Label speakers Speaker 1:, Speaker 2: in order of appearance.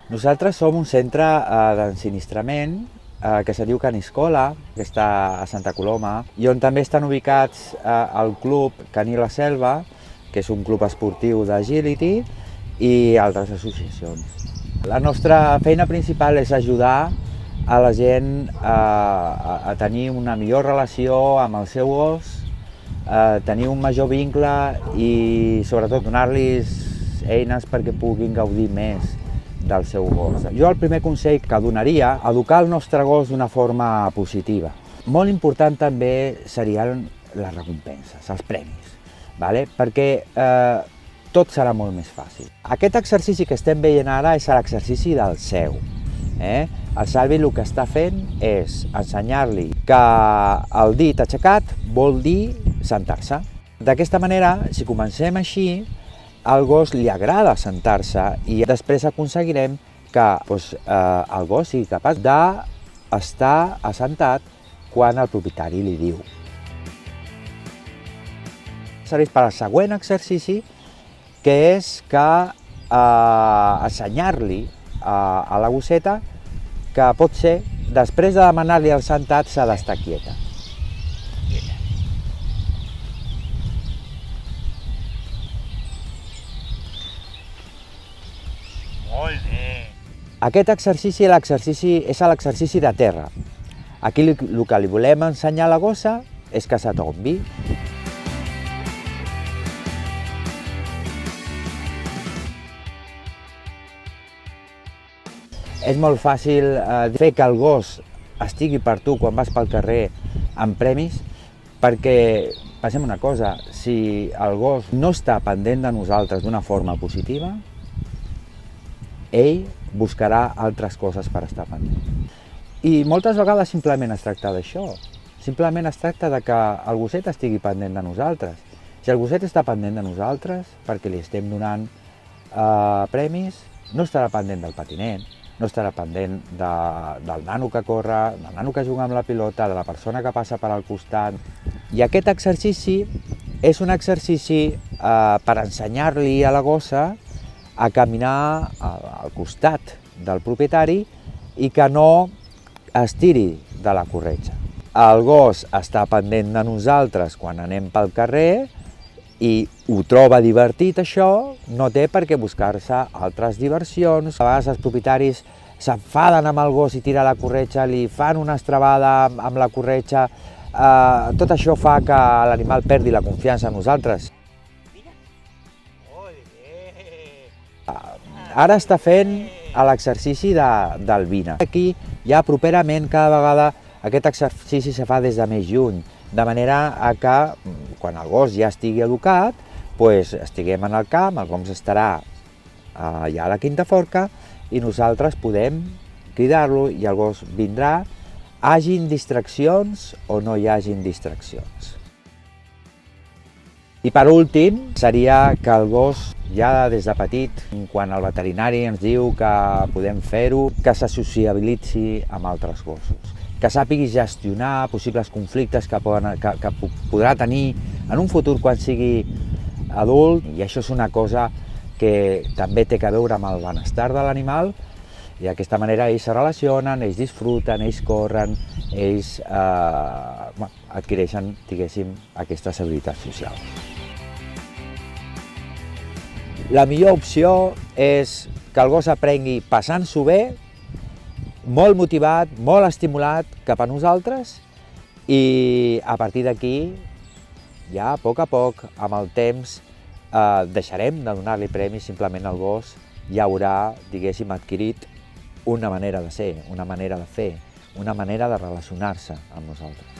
Speaker 1: Nosaltres som un centre d'ensinistrament que se diu Caniscola, que està a Santa Coloma, i on també estan ubicats el club Caní la Selva, que és un club esportiu d'agility, i altres associacions. La nostra feina principal és ajudar a la gent a tenir una millor relació amb el seu gos, tenir un major vincle i sobretot donar-los eines perquè puguin gaudir més del seu gos. Jo el primer consell que donaria, educar el nostre gos d'una forma positiva. Molt important també serien les recompenses, els premis, perquè tot serà molt més fàcil. Aquest exercici que estem veient ara és l'exercici del seu. El Salvi el que està fent és ensenyar-li que el dit aixecat vol dir sentar-se. D'aquesta manera, si comencem així, al gos li agrada sentar-se i després aconseguirem que el gos sigui capaç d'estar assentat quan el propietari li diu. Serveix per al següent exercici, que és que ensenyar-li a la gosseta que pot ser, després de demanar-li el sentat, s'ha d'estar quieta.
Speaker 2: Molt bé.
Speaker 1: Aquest exercici és l'exercici de terra. Aquí el que li volem ensenyar a la gossa és que s'atombi. És molt fàcil fer que el gos estigui per tu quan vas pel carrer amb premis, perquè pensem una cosa, si el gos no està pendent de nosaltres d'una forma positiva, ell buscarà altres coses per estar pendent. I moltes vegades simplement es tracta d'això. Simplement es tracta de que el gosset estigui pendent de nosaltres. Si el gosset està pendent de nosaltres, perquè li estem donant premis, no estarà pendent del patinet, no estarà pendent del nano que corre, del nano que juga amb la pilota, de la persona que passa per al costat. I aquest exercici és un exercici per ensenyar-li a la gossa a caminar al costat del propietari i que no es tiri de la corretja. El gos està pendent de nosaltres quan anem pel carrer i ho troba divertit això, no té per què buscar-se altres diversions. A vegades els propietaris s'enfaden amb el gos i tira la corretja, li fan una estrabada amb la corretja. Tot això fa que l'animal perdi la confiança en nosaltres. Ara està fent l'exercici del vine. Aquí ja properament cada vegada aquest exercici se fa des de més lluny, de manera que quan el gos ja estigui educat, estiguem en el camp, el gos estarà allà a la quinta forca i nosaltres podem cridar-lo i el gos vindrà, hagin distraccions o no hi hagin distraccions. I per últim, seria que el gos ja des de petit, quan el veterinari ens diu que podem fer-ho, que se sociabilitzi amb altres gossos, que sàpigui gestionar possibles conflictes que podrà tenir en un futur quan sigui adult, i això és una cosa que també té a veure amb el benestar de l'animal, i d'aquesta manera ells se relacionen, ells disfruten, ells corren, ells adquireixen, diguéssim, aquestes habilitats socials. La millor opció és que el gos aprengui passant-s'ho bé, molt motivat, molt estimulat cap a nosaltres, i a partir d'aquí, ja a poc, amb el temps, deixarem de donar-li premis, simplement el gos ja haurà, diguéssim, adquirit una manera de ser, una manera de fer, una manera de relacionar-se amb nosaltres.